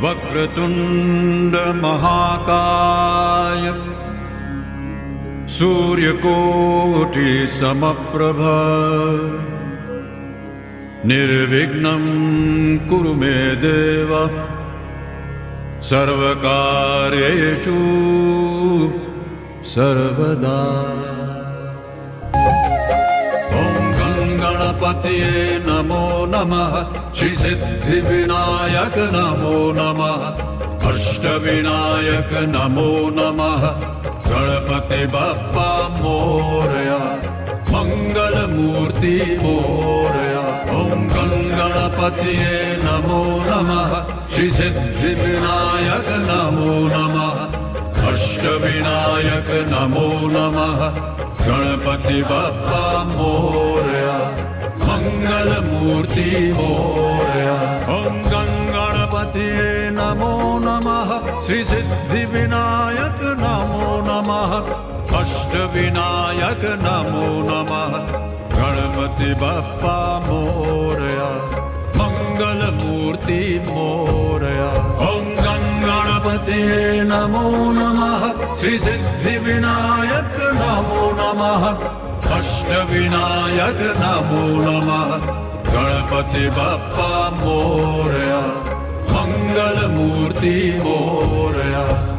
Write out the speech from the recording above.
वक्रतुंड महाकाय सूर्यकोटि समप्रभ निर्विघ्नं कुरु मे देव सर्वकार्येषु सर्वदा। ओम गणपतये नमो नमः, श्री सिद्धिविनायक नमो नमः, अष्टविनायक नमो नमः, गणपति बप्पा मोरया, मंगल मूर्ति मोरया। ओम गणपतये नमो नमः, श्री सिद्धिविनायक नमो नमः, अष्टविनायक नमो नमः, गणपति बप्पा मोरया, मंगल मूर्ति मोरया। ओम गणपतये नमो नमः, श्री सिद्धिविनायक नमो नमः, अष्टविनायक नमो नमः, गणपति बप्पा मोरया, मंगल मूर्ति मोरया। ओम गणपतये नमो नमः, श्री सिद्धिविनायक नमो नमः, अष्टविनायक नमो नमः, गणपति बप्पा मोरया, मंगल मूर्ति मोरया।